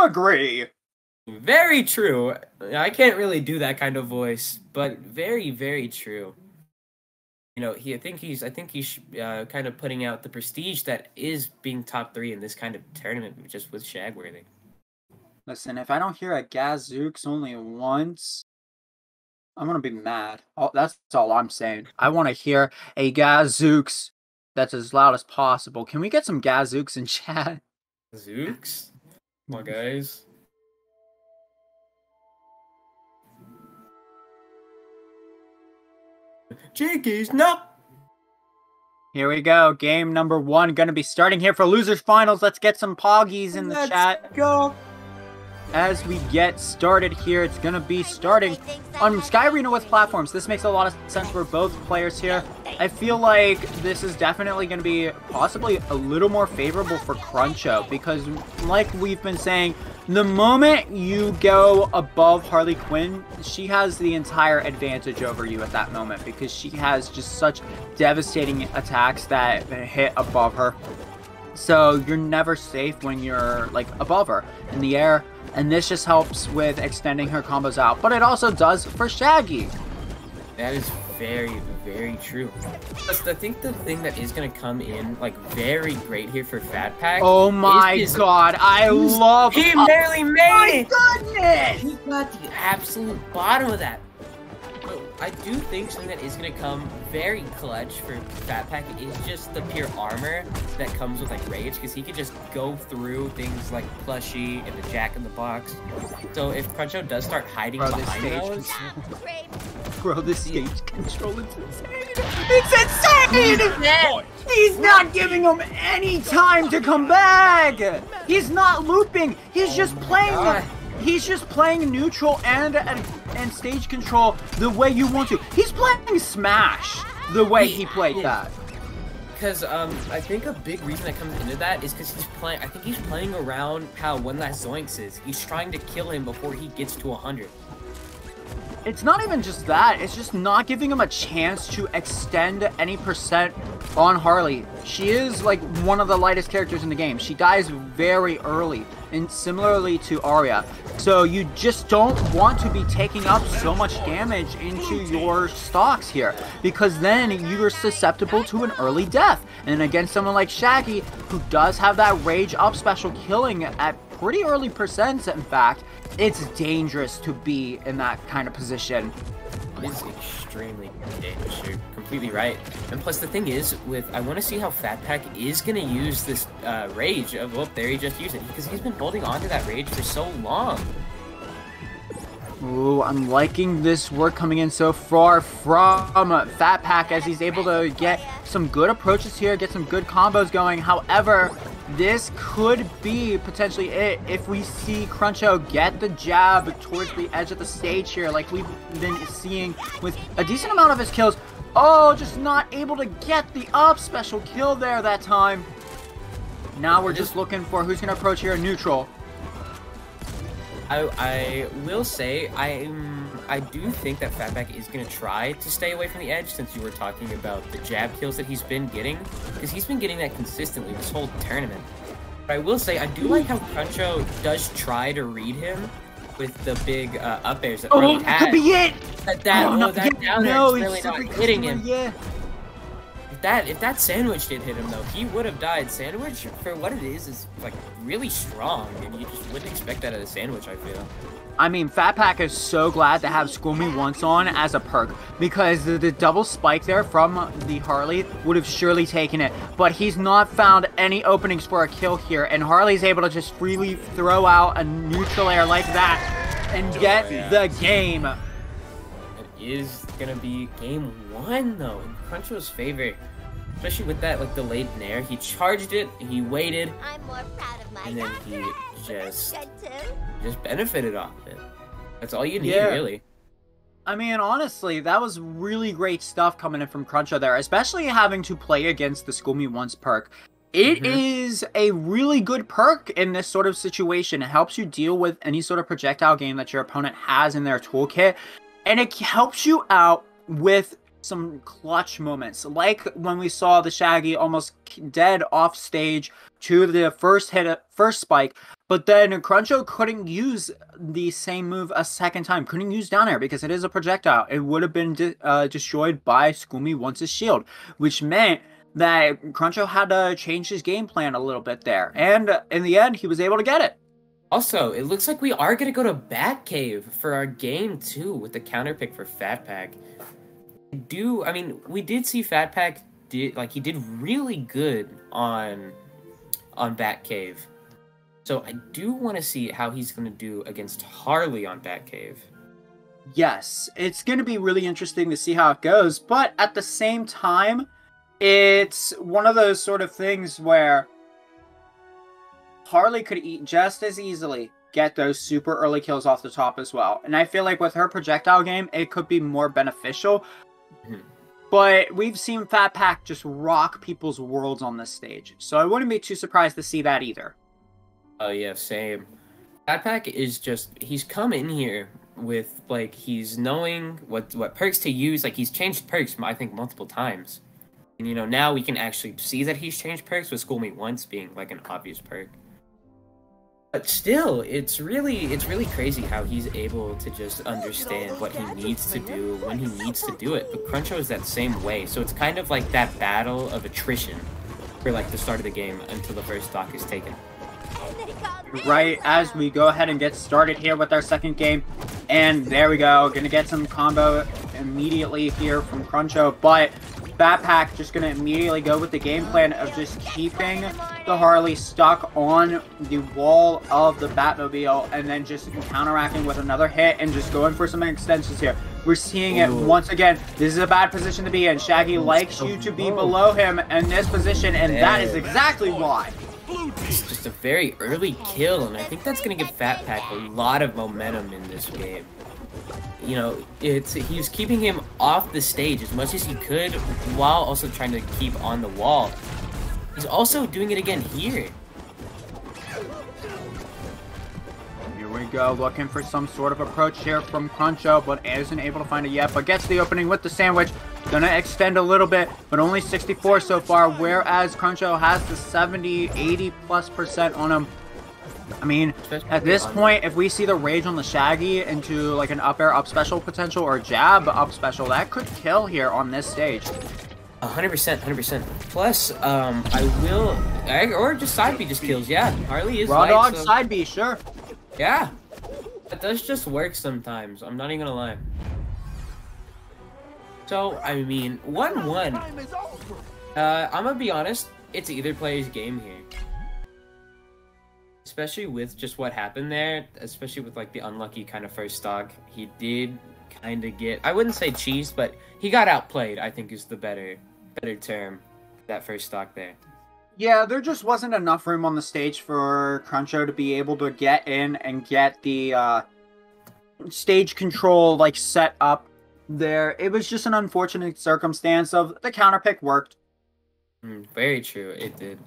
agree. Very true. I can't really do that kind of voice, but very, very true. You know, I think he's kind of putting out the prestige that is being top 3 in this kind of tournament, just with Shagworthy. Listen, if I don't hear a Gazooks only once, I'm gonna be mad. That's all I'm saying. I want to hear a Gazooks that's as loud as possible. Can we get some Gazooks in chat? Zooks? Come on, guys. Jinkies, no! Here we go. Game number 1 gonna be starting here for losers finals. Let's get some poggies in the chat. Go. As we get started here, it's gonna be starting on Sky Arena with platforms. This makes a lot of sense for both players here. I feel like this is definitely going to be possibly a little more favorable for Cruncho because, like we've been saying, the moment you go above Harley Quinn, she has the entire advantage over you at that moment because she has just such devastating attacks that hit above her. So you're never safe when you're like above her in the air, and this just helps with extending her combos out. But it also does for Shaggy. That is very, very true. But I think the thing that is going to come in like very great here for FatPac. Oh my god, I love. He barely made it. My goodness! He got the absolute bottom of that. I do think something that is going to come very clutch for FatPac is just the pure armor that comes with like Rage, because he could just go through things like Plushie and the Jack in the Box. So if Cruncho does start hiding behind those... Bro, this stage control is insane. It's insane! He's not giving him any time to come back! He's not looping! He's just playing... He's just playing neutral and stage control the way you want to. He's playing Smash the way he played that. Because I think a big reason that comes into that is because he's playing. I think he's playing around how One Last Zoinks is. He's trying to kill him before he gets to 100. It's not even just that. It's just not giving him a chance to extend any percent on Harley. She is like one of the lightest characters in the game. She dies very early, and similarly to Arya. So you just don't want to be taking up so much damage into your stocks here, because then you're susceptible to an early death. And against someone like Shaggy, who does have that rage up special killing at pretty early percents, in fact, it's dangerous to be in that kind of position. It's extremely dangerous. You're completely right. And plus, the thing is, I want to see how FatPac is going to use this rage. Oh, there he just used it, because he's been holding on to that rage for so long. Ooh, I'm liking this work coming in so far from FatPac, as he's able to get some good approaches here, get some good combos going. However, this could be potentially it if we see Cruncho get the jab towards the edge of the stage here, like we've been seeing with a decent amount of his kills. Oh, just not able to get the up special kill there that time. Now we're just looking for who's going to approach here in neutral. I will say, I do think that FatPac is going to try to stay away from the edge, since you were talking about the jab kills that he's been getting, because he's been getting that consistently this whole tournament. But I will say, I do like how Cruncho does try to read him with the big up airs that Harley has. Could be it! That down there is really not hitting him. Yeah. If that sandwich did hit him, though, he would have died. Sandwich, for what it is like really strong, and you just wouldn't expect that out of sandwich, I feel. I mean, FatPac is so glad to have School Me Once on as a perk, because the double spike there from the Harley would have surely taken it, but he's not found any openings for a kill here, and Harley's able to just freely throw out a neutral air like that and get the game. It is gonna be game 1, though, in Cruncho's favor. Especially with that, like, delayed nair. He charged it, he waited, and then he just benefited off it. That's all you need, really. I mean, honestly, that was really great stuff coming in from Cruncho there, especially having to play against the School Me Once perk. It is a really good perk in this sort of situation. It helps you deal with any sort of projectile game that your opponent has in their toolkit, and it helps you out with some clutch moments, like when we saw the Shaggy almost dead off stage to the first spike, But then Cruncho couldn't use the same move a second time. Couldn't use down air because it is a projectile. It would have been destroyed by Scoomy-Once's shield, which meant that Cruncho had to change his game plan a little bit there. And in the end, he was able to get it. Also, it looks like we are going to go to Batcave for our game 2 with the counter pick for FatPac. I mean, we did see FatPac he did really good on Batcave. So I do want to see how he's going to do against Harley on Batcave. Yes, it's going to be really interesting to see how it goes, but at the same time, it's one of those sort of things where Harley could just as easily get those super early kills off the top as well. And I feel like with her projectile game, it could be more beneficial. Mm-hmm. But we've seen FatPac just rock people's worlds on this stage. So I wouldn't be too surprised to see that either. Oh, yeah, same. FatPac is just, he's come in here with, like, he's knowing what perks to use. Like, he's changed perks, I think, multiple times. And, you know, now we can actually see that he's changed perks with School Me Once being, like, an obvious perk. But still, it's really crazy how he's able to just understand what he needs to do when he needs to do it. But Cruncho is that same way, so it's kind of like that battle of attrition for, like, the start of the game until the first stock is taken. Right as we go ahead and get started here with our second game, and there we go, gonna get some combo immediately here from Cruncho, but FatPac just gonna immediately go with the game plan of just keeping the Harley stuck on the wall of the Batmobile and then just counteracting with another hit and just going for some extensions here. We're seeing it once again. This is a bad position to be in. Shaggy likes you to be below him in this position, and that is exactly why. It's just a very early kill, and I think that's going to give FatPac a lot of momentum in this game. You know, he's keeping him off the stage as much as he could while also trying to keep on the wall. He's also doing it again here. Here we go, looking for some sort of approach here from Cruncho, but isn't able to find it yet, but gets the opening with the sandwich. Gonna extend a little bit, but only 64 so far, whereas Cruncho has the 70, 80+% on him. I mean, at this point, if we see the rage on the Shaggy into like an up air up special potential or jab up special, that could kill here on this stage. 100%, 100%. Plus, or just side B just kills. Yeah, Harley is raw light, dog so... side B, sure. Yeah, that does just work sometimes. I'm not even gonna lie. So, I mean, 1-1. I'm gonna be honest, it's either player's game here. Especially with just what happened there, especially with, like, the unlucky kind of first stock. He did kind of get, I wouldn't say cheesed, but he got outplayed, I think is the better term, that first stock there. Yeah, there just wasn't enough room on the stage for Cruncho to be able to get in and get the stage control, like, set up there. It was just an unfortunate circumstance of the counter pick worked. Very true, it did.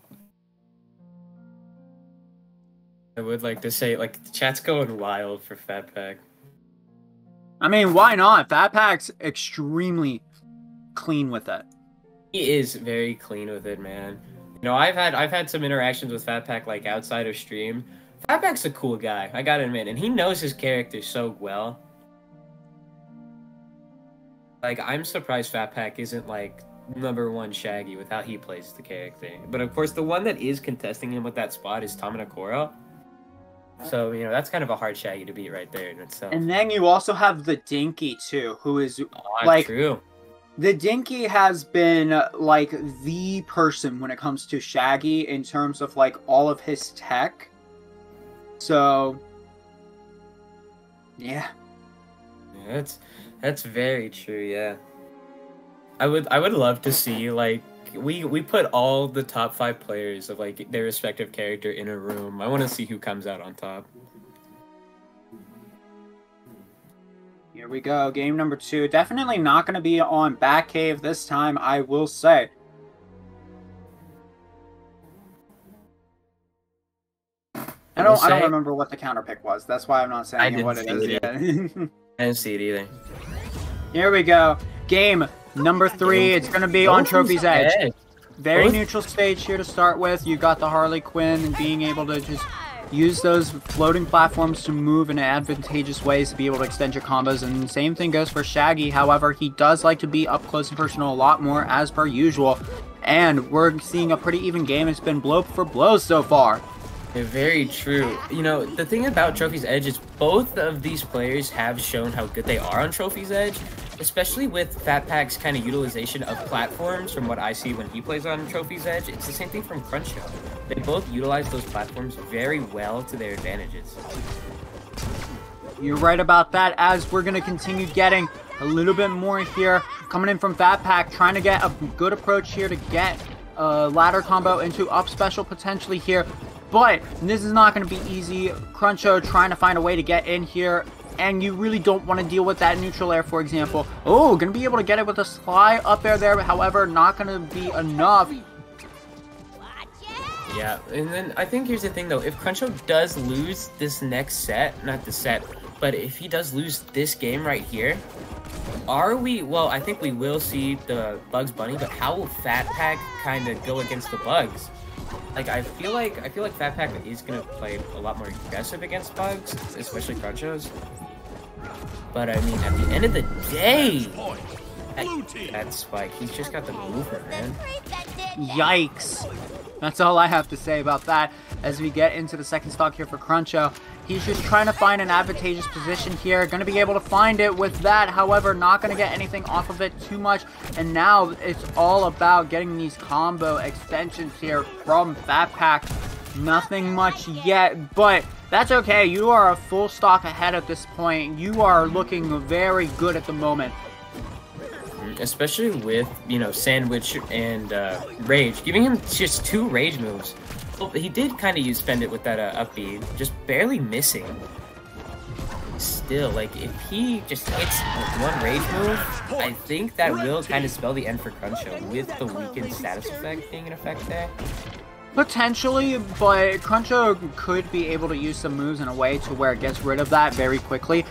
I would like to say, like, the chat's going wild for FatPac. I mean, why not? FatPac's extremely clean with it. He is very clean with it, man. You know, I've had some interactions with FatPac, like, outside of stream. FatPac's a cool guy, I gotta admit, and he knows his character so well. Like, I'm surprised FatPac isn't, like, #1 Shaggy with how he plays the character. But, of course, the one that is contesting him with that spot is Tamanakoro. So, you know, that's kind of a hard Shaggy to beat right there in itself. And then you also have the Dinky, too, who is, like... True. The Dinky has been, like, the person when it comes to Shaggy in terms of, like, all of his tech. So... yeah. Yeah, that's very true, yeah. I would love to see, like, we put all the top 5 players of, like, their respective character in a room. I want to see who comes out on top. Here we go, game number 2. Definitely not going to be on Batcave this time, I will say. I don't remember what the counter pick was. That's why I'm not saying what it is yet. I didn't see it either. Here we go. Game number 3. It's going to be on Trophy's Edge. Very neutral stage here to start with. You got the Harley Quinn and being able to just use those floating platforms to move in advantageous ways to be able to extend your combos, and the same thing goes for Shaggy. However, he does like to be up close and personal a lot more as per usual, and we're seeing a pretty even game. It's been blow for blow so far. Very true. You know, the thing about Trophy's Edge is both of these players have shown how good they are on Trophy's Edge, especially with FatPac's kind of utilization of platforms from what I see when he plays on Trophy's Edge. It's the same thing from Cruncho. They both utilize those platforms very well to their advantages. You're right about that, as we're going to continue getting a little bit more here. Coming in from FatPac, trying to get a good approach here to get a ladder combo into up special potentially here. But this is not going to be easy. Cruncho trying to find a way to get in here, and you really don't want to deal with that neutral air, for example. Oh, going to be able to get it with a sly up air there, however, not going to be enough. Yeah, and then I think here's the thing, though. If Cruncho does lose this next set, not the set, but if he does lose this game right here, well, I think we will see the Bugs Bunny, but how will FatPac kind of go against the Bugs? Like, I feel like FatPac is gonna play a lot more aggressive against Bugs, especially Crunchos. But I mean, at the end of the day, that Spike, he's just got the movement, man. Yikes. That's all I have to say about that. As we get into the second stock here for Cruncho, he's just trying to find an advantageous position here. Going to be able to find it with that. However, not going to get anything off of it too much. And now it's all about getting these combo extensions here from FatPac. Nothing much yet, but that's okay. You are a full stock ahead at this point. You are looking very good at the moment. Especially with, you know, Sandwich and Rage, giving him just 2 Rage moves. Well, he did kind of spend it with that up B, just barely missing. Still, like, if he just hits 1 Rage move, I think that will kind of spell the end for Cruncho, with the weakened status effect being in effect there. Potentially, but Cruncho could be able to use some moves in a way to where it gets rid of that very quickly.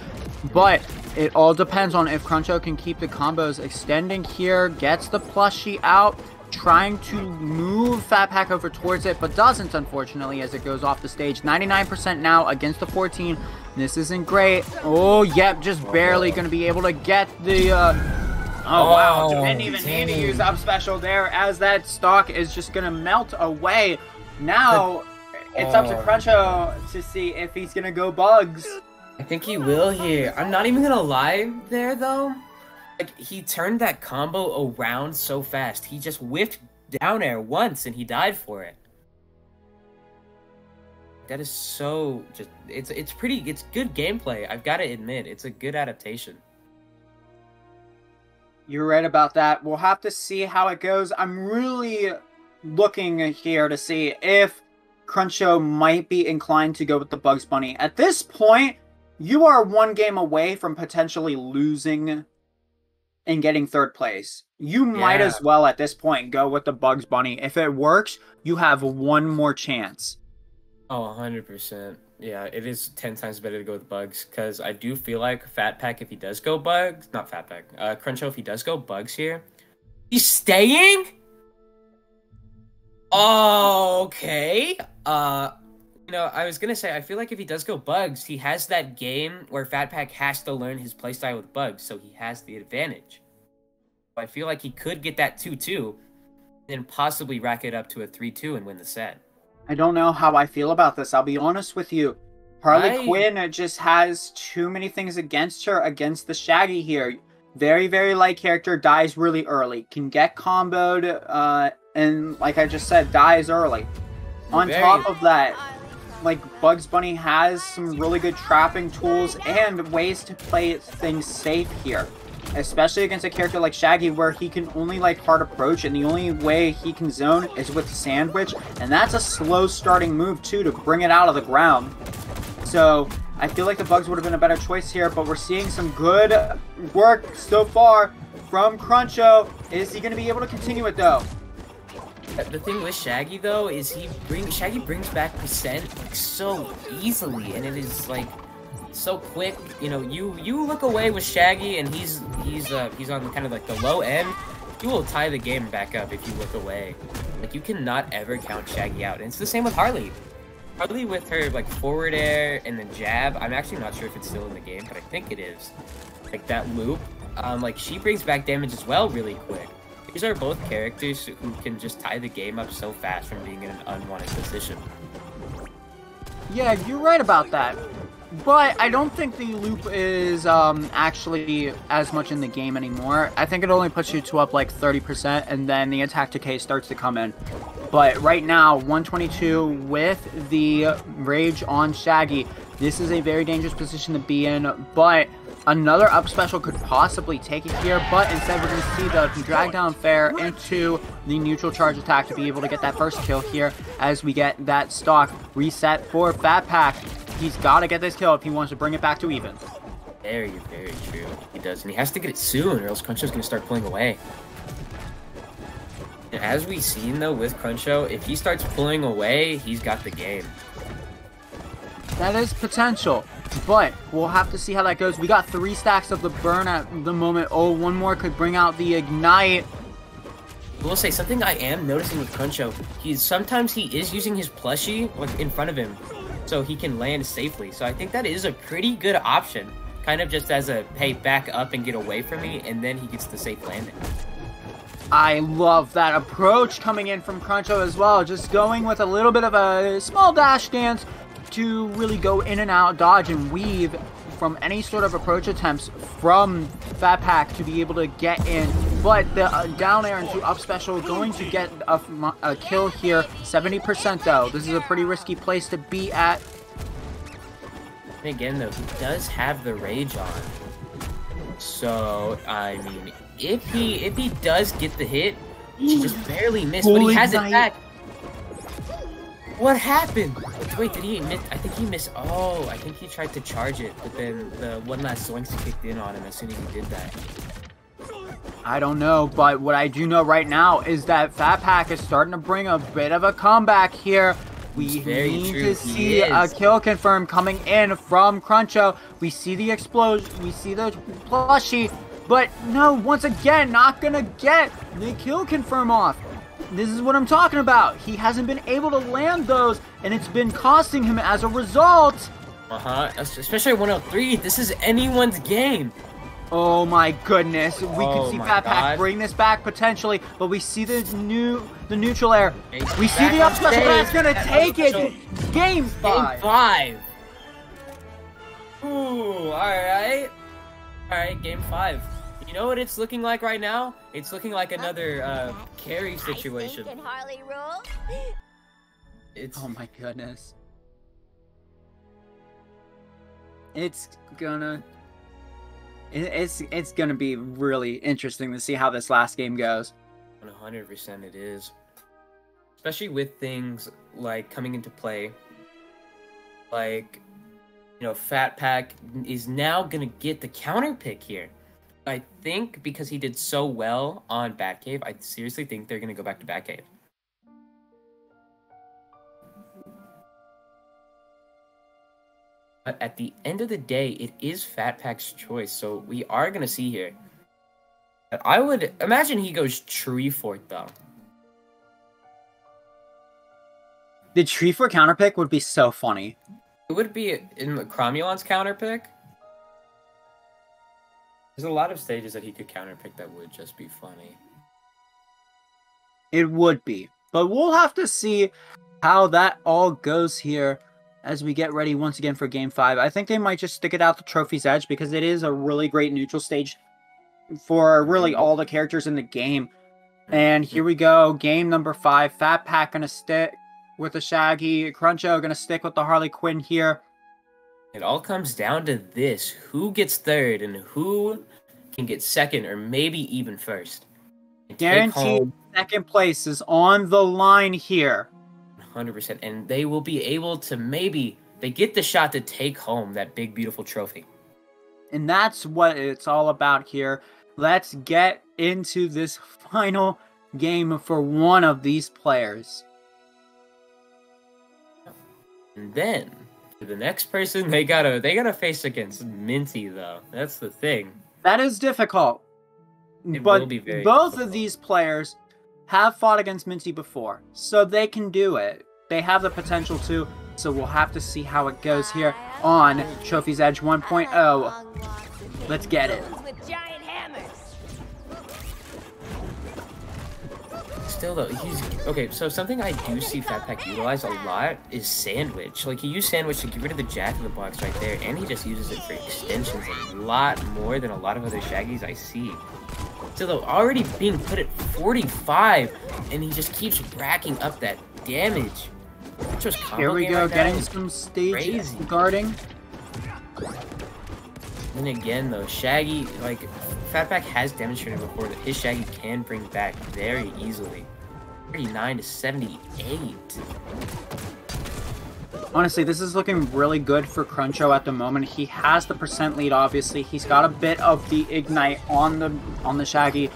But it all depends on if Cruncho can keep the combos extending here, gets the plushie out, trying to move FatPac over towards it, but doesn't, unfortunately, as it goes off the stage. 99% now against the 14. This isn't great. Oh, yep, just barely going to be able to get the... Oh, wow, didn't even need to use up special there, as that stock is just going to melt away. Now, it's up to Cruncho to see if he's going to go Bugs. I think he will here. I'm not even gonna lie there, though. Like, he turned that combo around so fast. He just whiffed down air once, and he died for it. That is so... It's good gameplay. I've got to admit. It's a good adaptation. You're right about that. We'll have to see how it goes. I'm really looking here to see if Cruncho might be inclined to go with the Bugs Bunny. At this point, you are 1 game away from potentially losing and getting 3rd place. You might as well, at this point, go with the Bugs Bunny. If it works, you have 1 more chance. Oh, 100%. Yeah, it is 10 times better to go with Bugs, because I do feel like FatPac, if he does go Bugs... Not FatPac. Cruncho, if he does go Bugs here... He's staying? Okay. You know, I was gonna say, I feel like if he does go Bugs, he has that game where FatPac has to learn his playstyle with Bugs, so he has the advantage. I feel like he could get that 2-2, and possibly rack it up to a 3-2 and win the set. I don't know how I feel about this, I'll be honest with you. Harley Quinn just has too many things against her, against the Shaggy here. Very, very light character, dies really early. Can get comboed, and like I just said, dies early. On top of that, like, Bugs Bunny has some really good trapping tools and ways to play things safe here. Especially against a character like Shaggy, where he can only, like, hard approach, and the only way he can zone is with Sandwich. And that's a slow starting move, too, to bring it out of the ground. So, I feel like the Bugs would have been a better choice here, but we're seeing some good work so far from Cruncho. Is he going to be able to continue it, though? The thing with Shaggy, though, is Shaggy brings back percent like, so easily, and it is like so quick. You know, you look away with Shaggy, and he's on kind of like the low end. You will tie the game back up if you look away. Like, you cannot ever count Shaggy out. And it's the same with Harley. Harley with her like forward air and the jab. I'm actually not sure if it's still in the game, but I think it is. Like that loop, like she brings back damage as well really quick. These are both characters who can just tie the game up so fast from being in an unwanted position. Yeah, you're right about that. But I don't think the loop is actually as much in the game anymore. I think it only puts you to up like 30%, and then the attack decay starts to come in. But right now, 122 with the Rage on Shaggy. This is a very dangerous position to be in, but another up special could possibly take it here, but instead we're going to see the drag down fair into the neutral charge attack to be able to get that first kill here as we get that stock reset for FatPac. He's got to get this kill if he wants to bring it back to even. Very, very true. He does, and he has to get it soon or else Cruncho's going to start pulling away. And as we've seen though with Cruncho, if he starts pulling away, he's got the game. That is potential, but we'll have to see how that goes. We got 3 stacks of the burn at the moment. Oh, one more could bring out the ignite. I will say something I am noticing with Cruncho. Sometimes he is using his plushie like in front of him, so he can land safely. So I think that is a pretty good option, kind of just as a hey, back up and get away from me, and then he gets the safe landing. I love that approach coming in from Cruncho as well. Just going with a little bit of a small dash dance to really go in and out, dodge and weave from any sort of approach attempts from FatPac to be able to get in. But the down air into up special going to get a kill here. 70% though. This is a pretty risky place to be at. Again though, he does have the rage on. So, I mean, if he does get the hit, he just barely missed, but he has it back. What happened? Wait, did he miss? I think he missed. Oh, I think he tried to charge it, but then the one last zoinks kicked in on him as soon as he did that. I don't know, but what I do know right now is that FatPac is starting to bring a bit of a comeback here. We need to see a kill confirm coming in from Cruncho. We see the explosion, we see the plushie, but no, once again, not gonna get the kill confirm off. This is what I'm talking about. He hasn't been able to land those, and it's been costing him as a result. Especially 103. This is anyone's game. Oh my goodness. We could see FatPac bring this back potentially, but we see the neutral air. We see the up special, but it's gonna take it. Game 5. Game 5. Ooh, alright. Alright, game 5. You know what it's looking like right now? It's looking like another carry situation. Harley rule. Oh my goodness. It's gonna be really interesting to see how this last game goes. 100% it is. Especially with things like coming into play. Like, you know, FatPac is now gonna get the counter pick here. I think because he did so well on Batcave, I seriously think they're going to go back to Batcave. But at the end of the day, it is FatPac's choice, so we are going to see here. But I would imagine he goes Tree Fort, though. The Tree Fort counter pick would be so funny. It would be in the Cromulon's counter pick. There's a lot of stages that he could counterpick that would just be funny. It would be. But we'll have to see how that all goes here as we get ready once again for Game 5. I think they might just stick it out the Trophy's Edge because it is a really great neutral stage for really all the characters in the game. And here we go. Game number 5. FatPac gonna stick with the Shaggy. Cruncho gonna stick with the Harley Quinn here. It all comes down to this. Who gets third and who can get second or maybe even first? Guaranteed second place is on the line here. 100%. And they will be able to they get the shot to take home that big, beautiful trophy. And that's what it's all about here. Let's get into this final game for one of these players. And then the next person they gotta face against Minty though. That's the thing. That is difficult. But both of these players have fought against Minty before, so they can do it. They have the potential to. So we'll have to see how it goes here on Trophy's Edge 1.0. Let's get it. Still though, okay, so something I do see FatPac utilize a lot is Sandwich. Like, he used Sandwich to get rid of the Jack in the Box right there, and he just uses it for extensions a lot more than a lot of other Shaggies I see. Still though, already being put at 45, and he just keeps racking up that damage. Here we go, getting some stage guarding. And again though, Shaggy, like, FatPac has demonstrated before that his Shaggy can bring back very easily. 39 to 78. Honestly, this is looking really good for Cruncho at the moment. He has the percent lead, obviously. He's got a bit of the ignite on the Shaggy.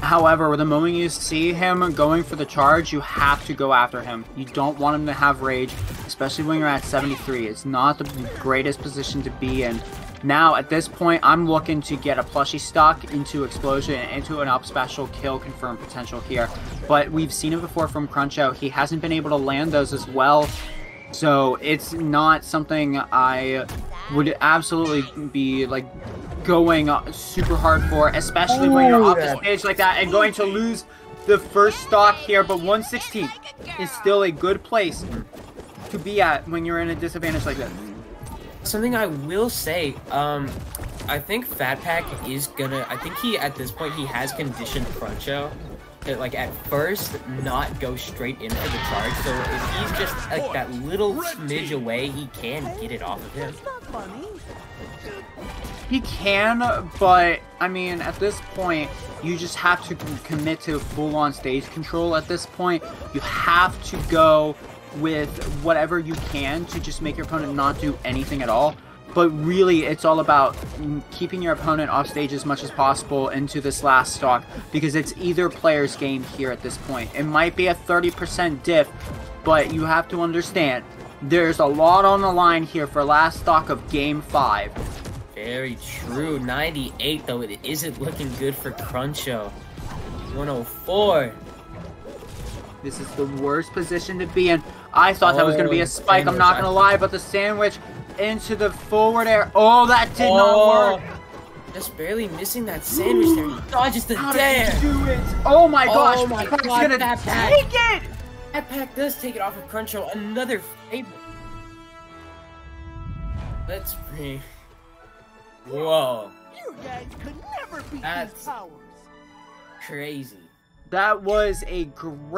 However, the moment you see him going for the charge, you have to go after him. You don't want him to have rage, especially when you're at 73. It's not the greatest position to be in. Now, at this point, I'm looking to get a plushie stock into Explosion and into an up special kill confirm potential here. But we've seen it before from Cruncho. He hasn't been able to land those as well. So it's not something I would absolutely be like going super hard for, especially when you're off the stage like that and going to lose the first stock here. But 116 is still a good place to be at when you're in a disadvantage like this. Something I will say, I think FatPac is gonna, I think he, at this point, he has conditioned Cruncho to, like, at first, not go straight in for the charge. So if he's just, like, that little smidge away, he can get it off of him. He can, but, I mean, at this point, you just have to commit to full-on stage control at this point. You have to go with whatever you can to just make your opponent not do anything at all. But really, it's all about keeping your opponent off stage as much as possible into this last stock, because it's either player's game here at this point. It might be a 30% diff, but you have to understand, there's a lot on the line here for last stock of Game 5. Very true. 98, though, it isn't looking good for Cruncho. 104. This is the worst position to be in. I thought that was going to be a spike, I'm not going to lie, but the sandwich into the forward air. Oh, that did not work. Just barely missing that sandwich there. He dodges the dare. Do it. Oh my gosh. Oh my god, FatPac. Take it. FatPac does take it off of Cruncho. Another favorite. Let's bring. Whoa. You guys could never beat these powers. Crazy. That was a great